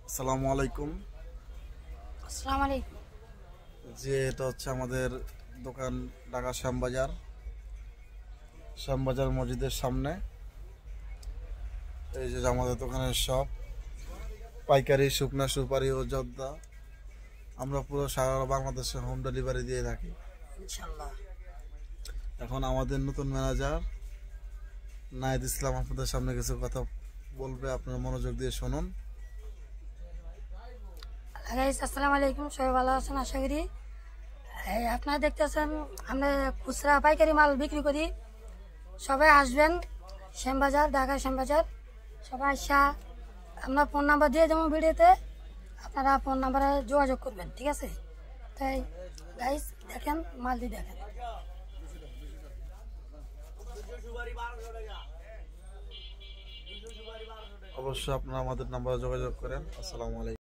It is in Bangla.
আসসালামু আলাইকুম। আসসালামু আলাইকুম। যে এটা হচ্ছে আমাদের দোকান ঢাকা শ্যামবাজার মসজিদের সামনে। এই যে আমাদের দোকানের শপ, পাইকারি শুকনা সুপারি ও জর্দা। আমরা পুরো সারা বাংলাদেশে হোম ডেলিভারি দিয়ে থাকি। ইনশাআল্লাহ। এখন আমাদের নতুন ম্যানেজার নাহিদ ইসলাম আপনাদের সামনে কিছু কথা বলবে, আপনারা মনোযোগ দিয়ে শুনুন। গাইস আসসালামু আলাইকুম, সবাই ভালো আছেন আশা করি। আপনারা দেখতেছেন আমরা খুচরা পাইকারি মাল বিক্রি করি। সবাই আসবেন শ্যামবাজার, ঢাকা শ্যামবাজার। সবাই আসা আমরা ফোন নাম্বার দিয়ে দেবো ভিডিওতে, আপনারা ফোন নাম্বারে যোগাযোগ করবেন, ঠিক আছে? তাই গাইস দেখেন, মালটি দেখেন। অবশ্যই আপনারা আমাদের নাম্বারে যোগাযোগ করেন। আসসালামু আলাইকুম।